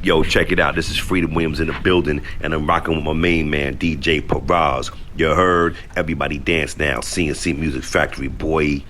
Yo, check it out. This is Freedom Williams in the building, and I'm rocking with my main man, DJ Paraz. You heard? Everybody dance now. CNC Music Factory, boy.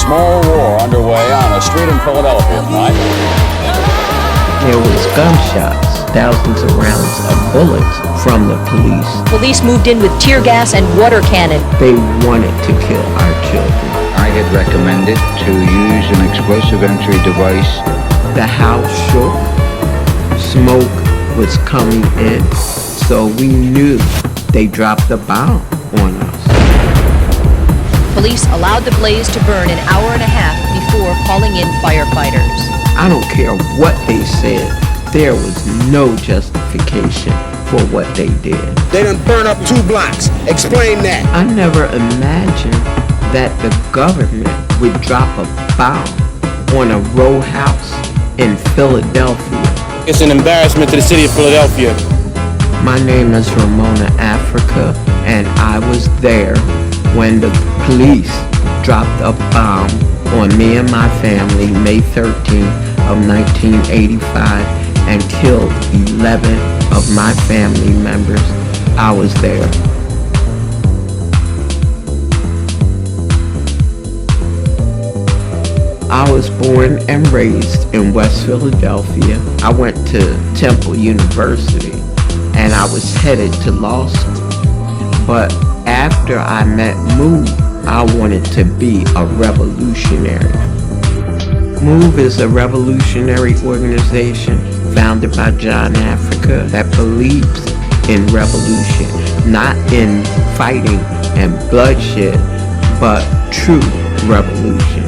small war underway on a street in Philadelphia tonight. There was gunshots, thousands of rounds of bullets from the police. Police moved in with tear gas and water cannon. They wanted to kill our children. I had recommended to use an explosive entry device. The house shook. Smoke was coming in, so we knew they dropped a bomb on us. Police allowed the blaze to burn an hour and a half before calling in firefighters. I don't care what they said, there was no justification for what they did. They done burn up 2 blocks. Explain that. I never imagined that the government would drop a bomb on a row house in Philadelphia. It's an embarrassment to the city of Philadelphia. My name is Ramona Africa, and I was there when the police dropped a bomb on me and my family May 13th of 1985 and killed 11 of my family members. I was there. I was born and raised in West Philadelphia. I went to Temple University and I was headed to law school. But after I met Moody, I wanted to be a revolutionary. MOVE is a revolutionary organization founded by John Africa that believes in revolution, not in fighting and bloodshed, but true revolution.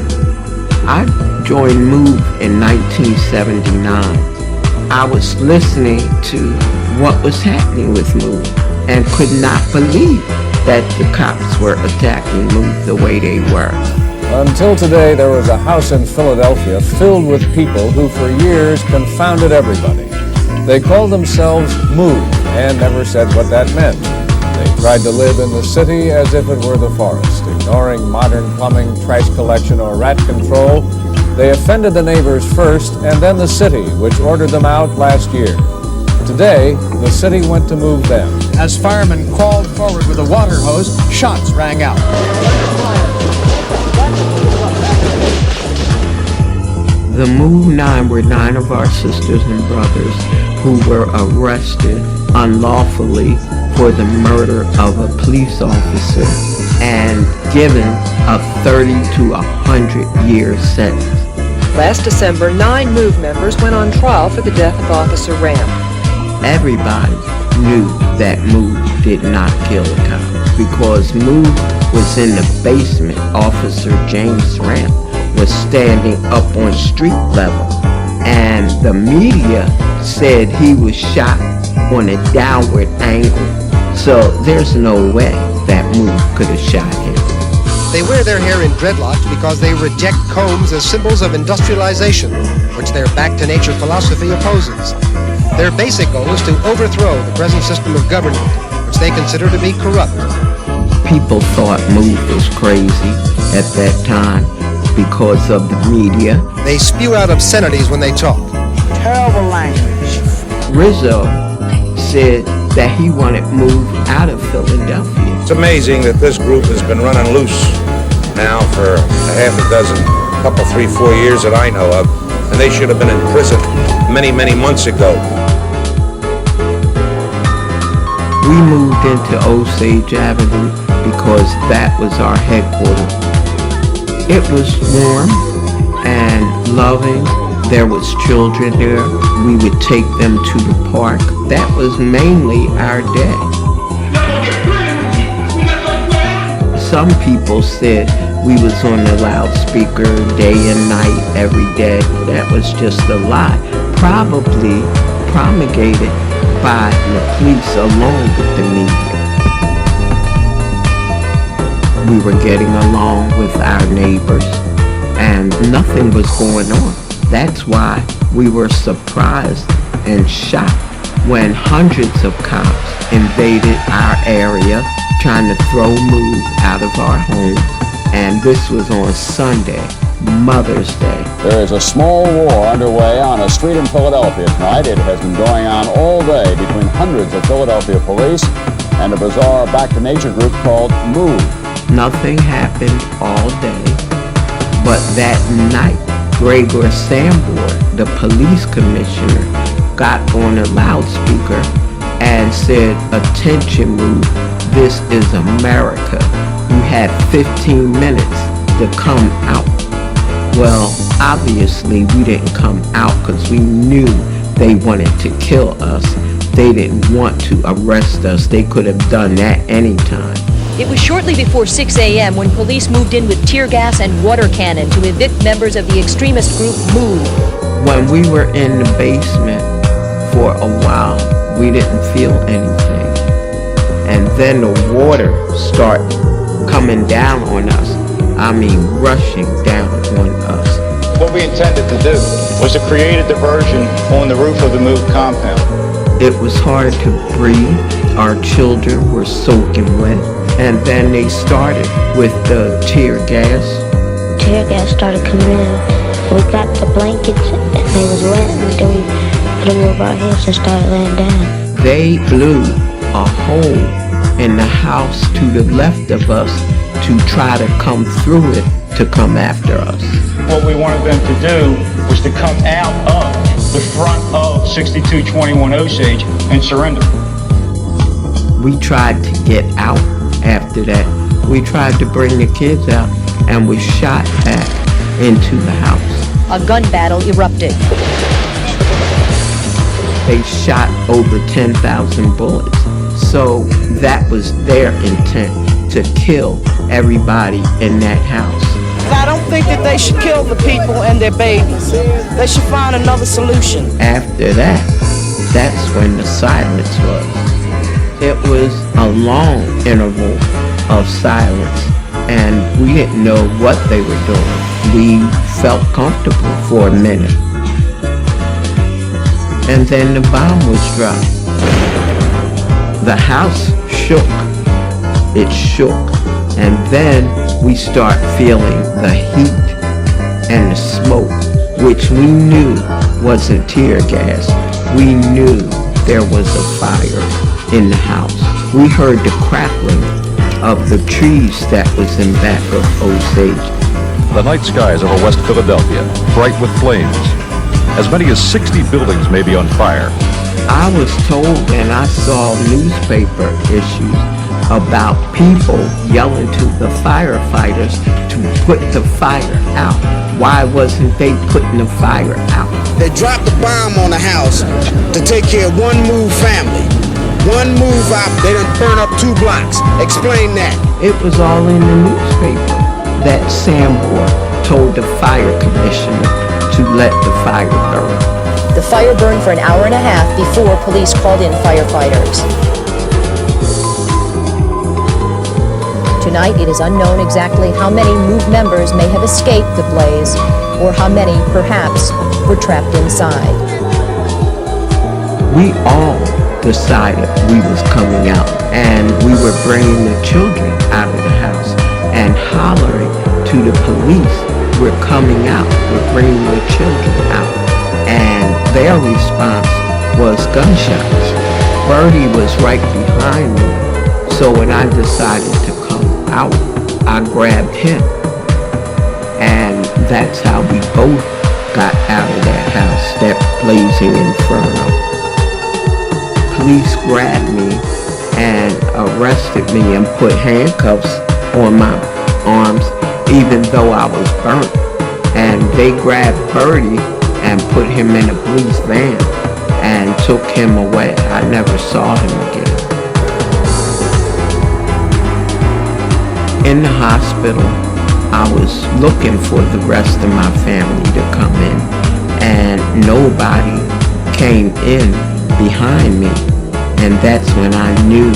I joined MOVE in 1979. I was listening to what was happening with MOVE and could not believe that the cops were attacking MOVE the way they were. Until today, there was a house in Philadelphia filled with people who for years confounded everybody. They called themselves MOVE and never said what that meant. They tried to live in the city as if it were the forest, ignoring modern plumbing, trash collection, or rat control. They offended the neighbors first and then the city, which ordered them out last year. Today, the city went to move them. As firemen crawled forward with a water hose, shots rang out. The MOVE 9 were 9 of our sisters and brothers who were arrested unlawfully for the murder of a police officer and given a 30 to 100 year sentence. Last December, 9 MOVE members went on trial for the death of Officer Ram. Everybody knew that MOVE did not kill a cop because MOVE was in the basement. Officer James Ram was standing up on street level, and the media said he was shot on a downward angle. So there's no way that MOVE could have shot him. They wear their hair in dreadlocks because they reject combs as symbols of industrialization, which their back-to-nature philosophy opposes. Their basic goal is to overthrow the present system of government, which they consider to be corrupt. People thought MOVE was crazy at that time because of the media. They spew out obscenities when they talk. Terrible language. Rizzo said that he wanted MOVE out of Philadelphia. It's amazing that this group has been running loose now for a half a dozen, couple, 3-4 years that I know of, and they should have been in prison many, many months ago. We moved into Osage Avenue because that was our headquarters. It was warm and loving. There was children there. We would take them to the park. That was mainly our day. Some people said we was on the loudspeaker day and night, every day. That was just a lie, probably promulgated by the police along with the media. We were getting along with our neighbors and nothing was going on. That's why we were surprised and shocked when hundreds of cops invaded our area trying to throw MOVE out of our home. And this was on Sunday, Mother's Day. There is a small war underway on a street in Philadelphia tonight. It has been going on all day between hundreds of Philadelphia police and a bizarre back-to-nature group called MOVE. Nothing happened all day, but that night, Gregor Sambor, the police commissioner, got on a loudspeaker and said, "Attention MOVE, this is America. You had 15 minutes to come out." Well, obviously we didn't come out because we knew they wanted to kill us. They didn't want to arrest us. They could have done that anytime. It was shortly before 6 a.m. when police moved in with tear gas and water cannon to evict members of the extremist group MOVE. When we were in the basement for a while, we didn't feel anything. And then the water started coming down on us. I mean, rushing down on us. What we intended to do was to create a diversion on the roof of the MOVE compound. It was hard to breathe. Our children were soaking wet. And then they started with the tear gas. Tear gas started coming in. We got the blankets and they was wet, and then we put them over our heads and started laying down. They blew a hole in the house to the left of us to try to come through it to come after us. What we wanted them to do was to come out of the front of 6221 Osage and surrender. We tried to get out after that. We tried to bring the kids out, and we shot back into the house. A gun battle erupted. They shot over 10,000 bullets. So that was their intent, to kill everybody in that house. I don't think that they should kill the people and their babies. They should find another solution. After that, that's when the silence was. It was a long interval of silence, and we didn't know what they were doing. We felt comfortable for a minute. And then the bomb was dropped. The house shook. It shook. And then we start feeling the heat and the smoke, which we knew wasn't tear gas. We knew there was a fire in the house. We heard the crackling of the trees that was in back of Osage. The night skies over West Philadelphia, bright with flames. As many as 60 buildings may be on fire. I was told, and I saw newspaper issues about people yelling to the firefighters to put the fire out. Why wasn't they putting the fire out? They dropped a bomb on the house to take care of one move family. One move out, they done burn up 2 blocks. Explain that. It was all in the newspaper that Sambor told the fire commissioner to let the fire burn. The fire burned for an hour and a half before police called in firefighters. Tonight, it is unknown exactly how many MOVE members may have escaped the blaze, or how many, perhaps, were trapped inside. We all decided we was coming out, and we were bringing the children out of the house and hollering to the police, we're coming out, we're bringing the children out. And their response was gunshots. Birdie was right behind me, so when I decided to come out, I grabbed him, and that's how we both got out of that house, that blazing inferno. Police grabbed me and arrested me and put handcuffs on my arms, even though I was burnt. And they grabbed Birdie and put him in a police van and took him away. I never saw him again. In the hospital, I was looking for the rest of my family to come in, and nobody came in behind me. And that's when I knew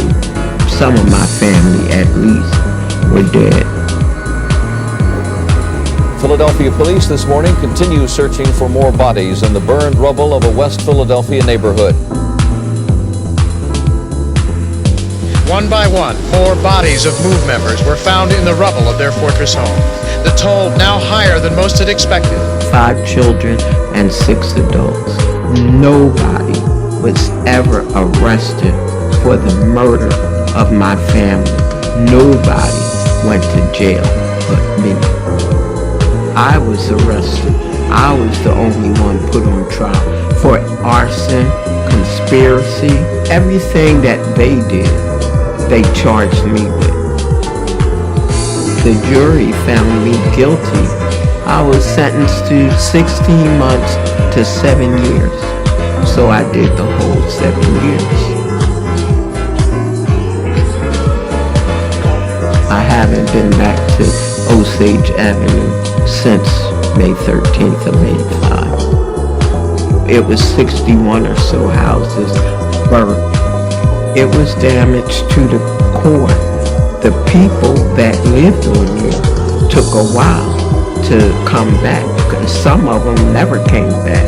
some of my family, at least, were dead. Philadelphia police this morning continue searching for more bodies in the burned rubble of a West Philadelphia neighborhood. One by one, more bodies of MOVE members were found in the rubble of their fortress home. The toll now higher than most had expected. 5 children and 6 adults. Nobody was ever arrested for the murder of my family. Nobody went to jail but me. I was arrested. I was the only one put on trial for arson, conspiracy, everything that they did, they charged me with. The jury found me guilty. I was sentenced to 16 months to 7 years. So I did the whole 7 years. I haven't been back to Osage Avenue since May 13th of '85. It was 61 or so houses burnt. It was damaged to the core. The people that lived on here took a while to come back, because some of them never came back.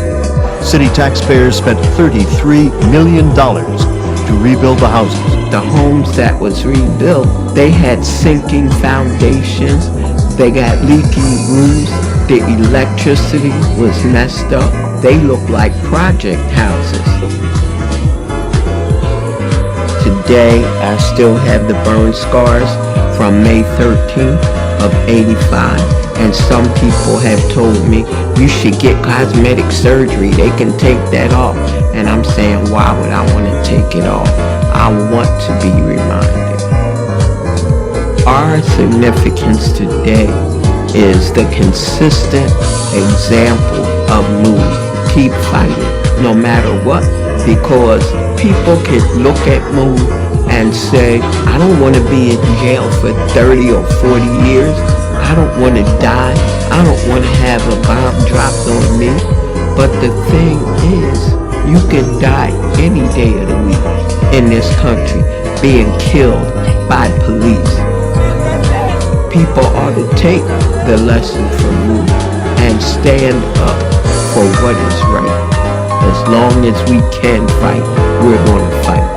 City taxpayers spent $33 million to rebuild the houses. The homes that was rebuilt, they had sinking foundations, they got leaking roofs, the electricity was messed up. They looked like project houses. Today, I still have the burn scars from May 13th of '85. And some people have told me you should get cosmetic surgery. They can take that off. And I'm saying, why would I want to take it off? I want to be reminded. Our significance today is the consistent example of Moody. Keep fighting, no matter what, because people can look at Moody and say, I don't want to be in jail for 30 or 40 years. I don't want to die. I don't want to have a bomb dropped on me. But the thing is, you can die any day of the week in this country being killed by police. People ought to take the lesson from Moody and stand up for what is right. As long as we can fight, we're going to fight.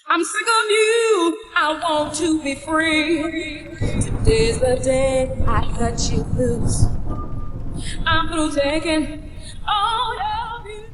I'm sick of you, I want to be free. Today's the day I cut you loose. I'm through taking all of you.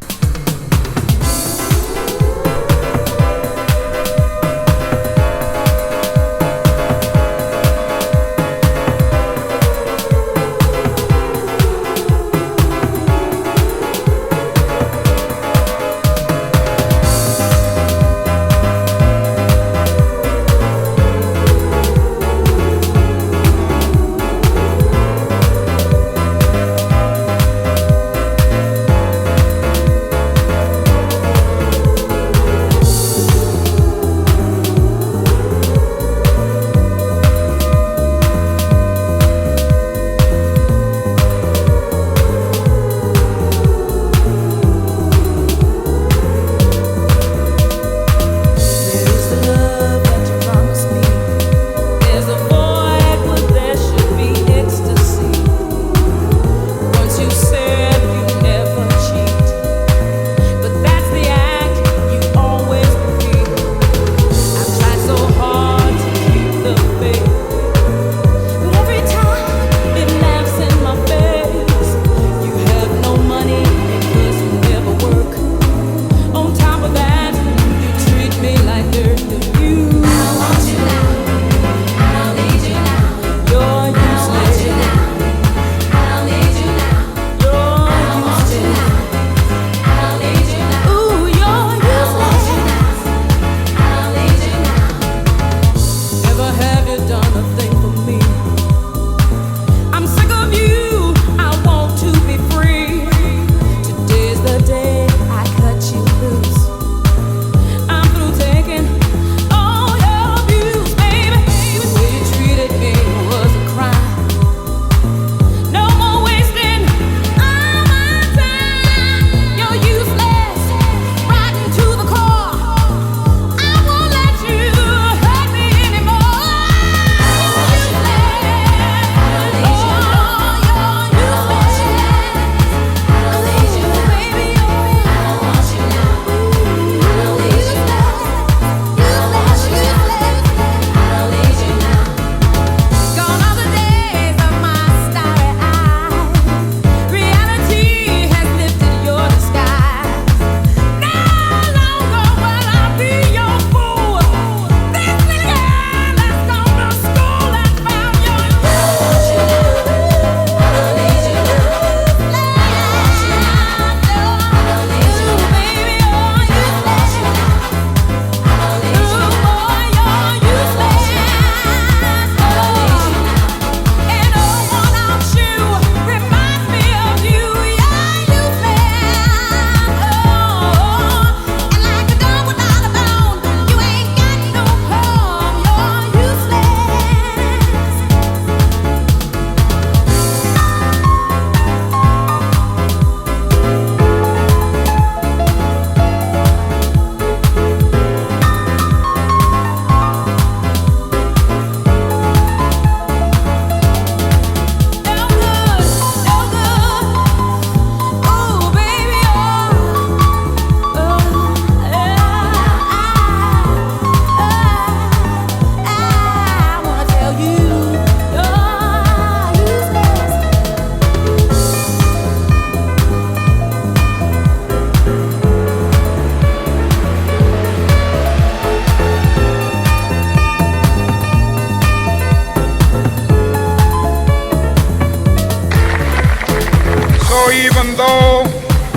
So even though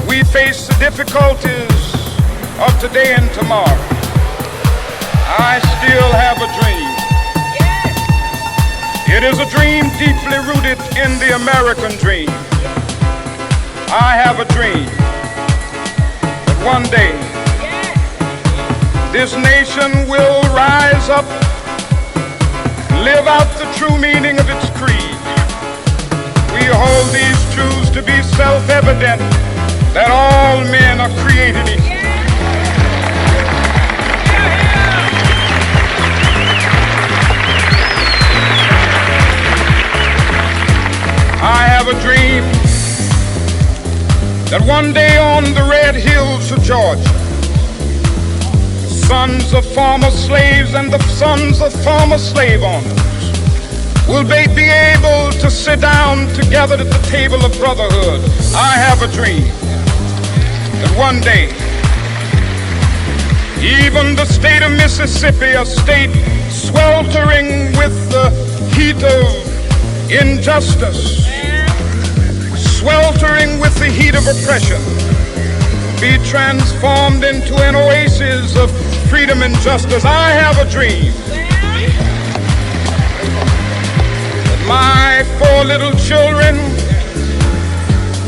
we face the difficulties of today and tomorrow, I still have a dream. It is a dream deeply rooted in the American dream. I have a dream that one day this nation will rise up, live out the true meaning of its creed. We hold these truths to be self-evident, that all men are created equal. I have a dream that one day on the red hills of Georgia, the sons of former slaves and the sons of former slave owners will be able to sit down together at the table of brotherhood. I have a dream that one day even the state of Mississippi, a state sweltering with the heat of injustice, sweltering with the heat of oppression, be transformed into an oasis of freedom and justice. I have a dream that my 4 little children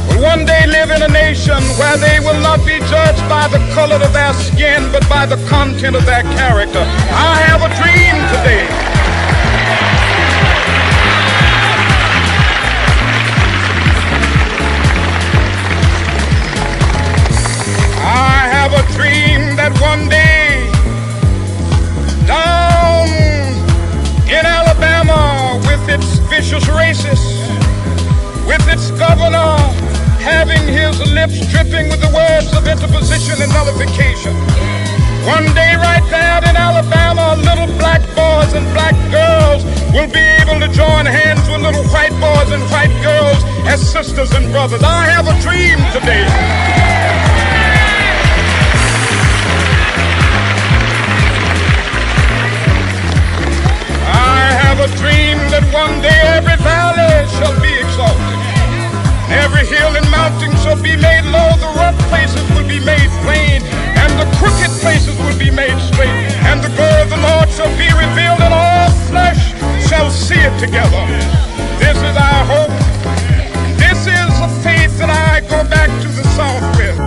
will one day live in a nation where they will not be judged by the color of their skin, but by the content of their character. I have a dream today a dream that one day down in Alabama, with its vicious racists, with its governor having his lips dripping with the words of interposition and nullification, one day right there in Alabama, little black boys and black girls will be able to join hands with little white boys and white girls as sisters and brothers. I have a dream today. A dream that one day every valley shall be exalted, every hill and mountain shall be made low, the rough places will be made plain, and the crooked places will be made straight, and the glory of the Lord shall be revealed, and all flesh shall see it together. This is our hope. This is the faith that I go back to the South with.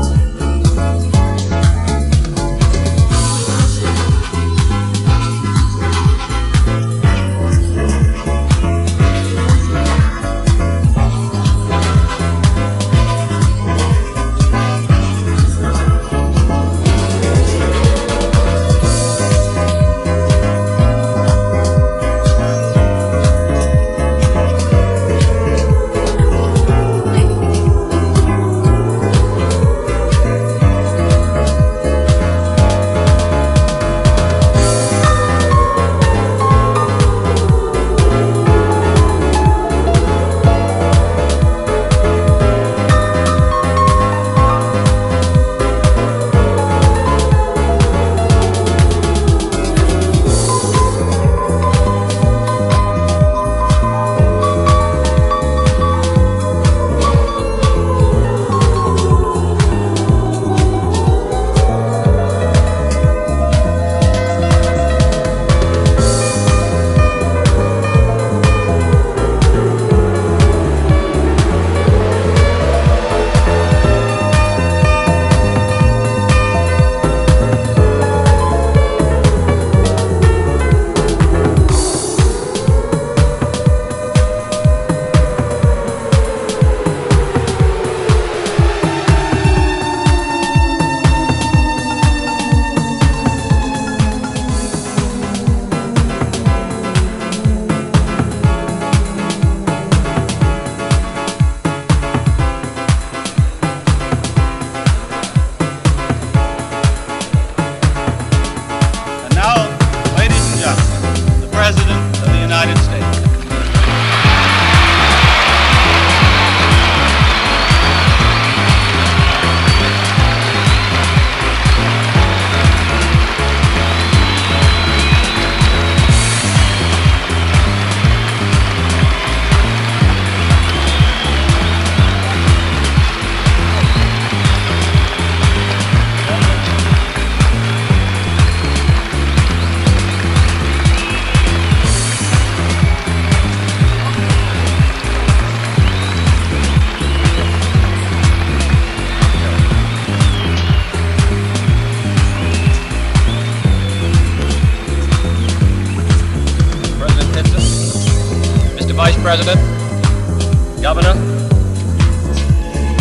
President, Governor,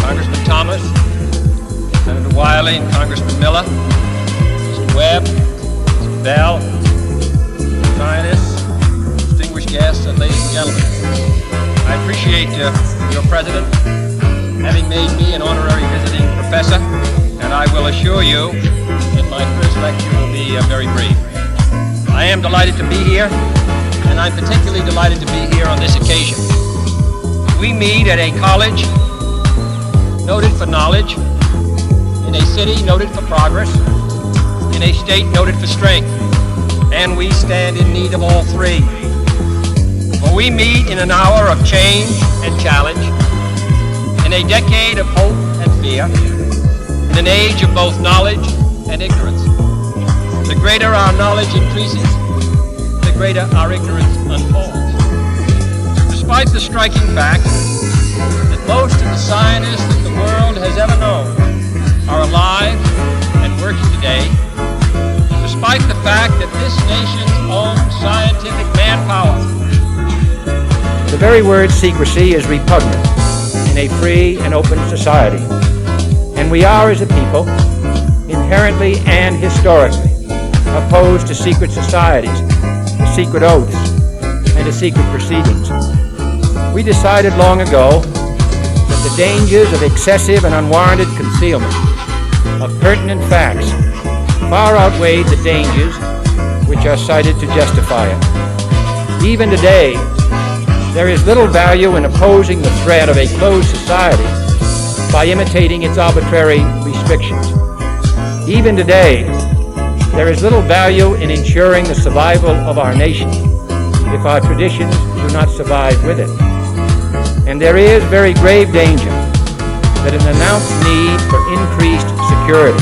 Congressman Thomas, Senator Wiley and Congressman Miller, Mr. Webb, Mr. Bell, scientists, distinguished guests, and ladies and gentlemen. I appreciate your President having made me an honorary visiting professor, and I will assure you that my first lecture will be very brief. I am delighted to be here, and I'm particularly delighted to be here on this occasion. We meet at a college noted for knowledge, in a city noted for progress, in a state noted for strength, and we stand in need of all three. For we meet in an hour of change and challenge, in a decade of hope and fear, in an age of both knowledge and ignorance. The greater our knowledge increases, the greater our ignorance unfolds. Despite the striking fact that most of the scientists that the world has ever known are alive and working today, despite the fact that this nation's own scientific manpower. The very word secrecy is repugnant in a free and open society, and we are, as a people, inherently and historically opposed to secret societies, to secret oaths, and to secret proceedings. We decided long ago that the dangers of excessive and unwarranted concealment of pertinent facts far outweighed the dangers which are cited to justify it. Even today, there is little value in opposing the threat of a closed society by imitating its arbitrary restrictions. Even today, there is little value in ensuring the survival of our nation if our traditions do not survive with it. And there is very grave danger that an announced need for increased security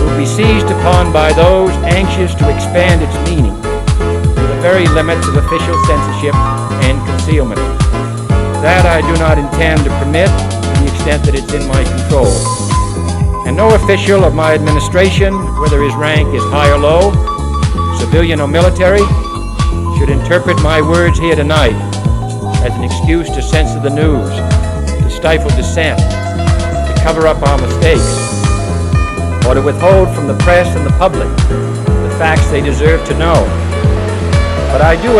will be seized upon by those anxious to expand its meaning to the very limits of official censorship and concealment. That I do not intend to permit to the extent that it's in my control. And no official of my administration, whether his rank is high or low, civilian or military, should interpret my words here tonight as an excuse to censor the news, to stifle dissent, to cover up our mistakes, or to withhold from the press and the public the facts they deserve to know. But I do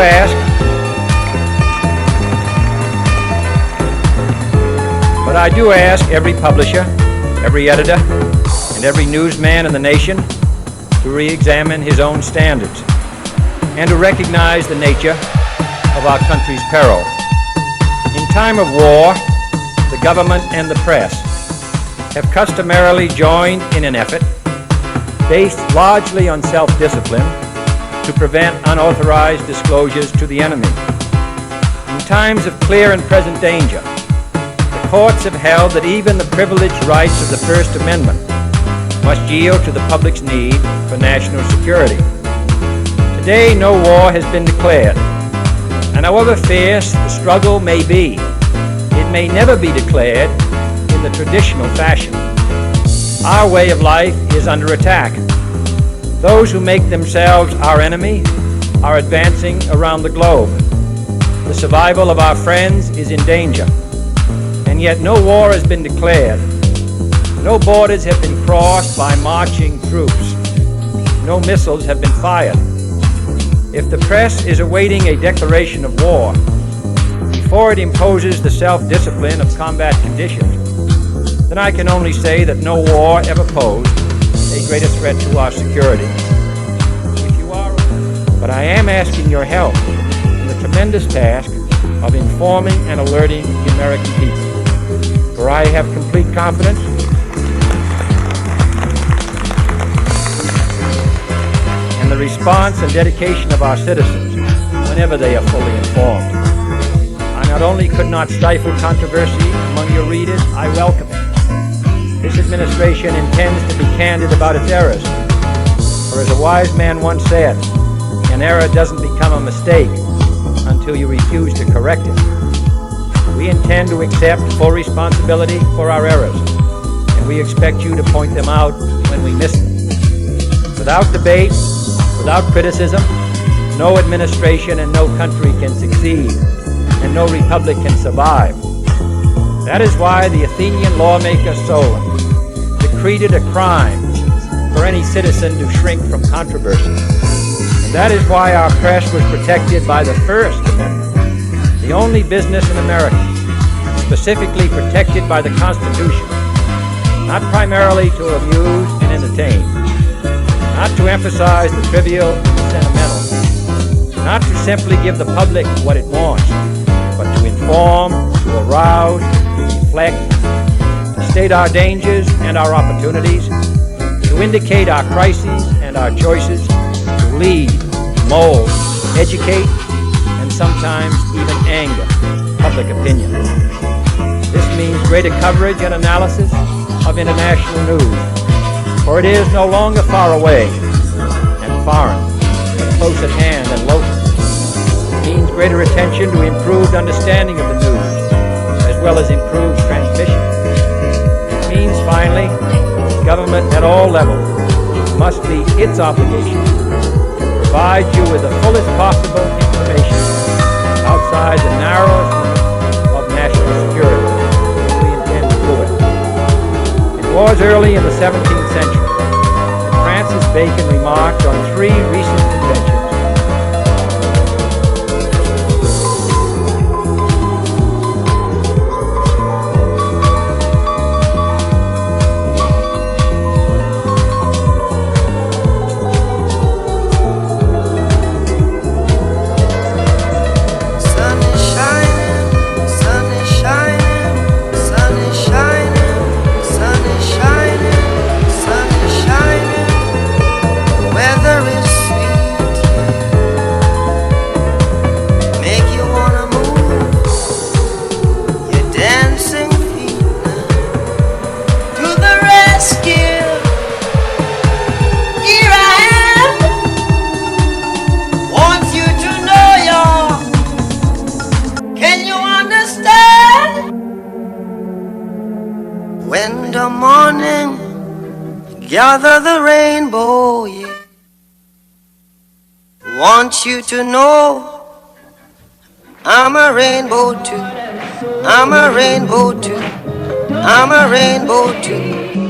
ask every publisher, every editor, and every newsman in the nation to re-examine his own standards and to recognize the nature of our country's peril. In time of war, the government and the press have customarily joined in an effort based largely on self-discipline to prevent unauthorized disclosures to the enemy. In times of clear and present danger, the courts have held that even the privileged rights of the First Amendment must yield to the public's need for national security. Today, no war has been declared, and however fierce the struggle may be, it may never be declared in the traditional fashion. Our way of life is under attack. Those who make themselves our enemy are advancing around the globe. The survival of our friends is in danger, and yet no war has been declared. No borders have been crossed by marching troops. No missiles have been fired. If the press is awaiting a declaration of war before it imposes the self-discipline of combat conditions, then I can only say that no war ever posed a greater threat to our security. But I am asking your help in the tremendous task of informing and alerting the American people. For I have complete confidence in the response and dedication of our citizens whenever they are fully informed. I not only could not stifle controversy among your readers, I welcome it. This administration intends to be candid about its errors. For as a wise man once said, an error doesn't become a mistake until you refuse to correct it. We intend to accept full responsibility for our errors, and we expect you to point them out when we miss them. Without debate, without criticism, no administration and no country can succeed. and no republic can survive. That is why the Athenian lawmaker Solon decreed it a crime for any citizen to shrink from controversy. And that is why our press was protected by the First Amendment, the only business in America specifically protected by the Constitution, not primarily to amuse and entertain, not to emphasize the trivial and sentimental, not to simply give the public what it wants, but to inform, to arouse, to reflect, to state our dangers and our opportunities, to indicate our crises and our choices, to lead, mold, educate, and sometimes even anger public opinion. This means greater coverage and analysis of international news, for it is no longer far away and foreign, but close at hand and local. It means greater attention to improved understanding of the news, as well as improved transmission. It means, finally, government at all levels must meet its obligation to provide you with the fullest possible information outside the narrowest limits of national security which we intend to do it. It was early in the 17th century that Francis Bacon remarked on three recent inventions. Gather the rainbow, yeah. Want you to know I'm a rainbow too. I'm a rainbow too. I'm a rainbow too.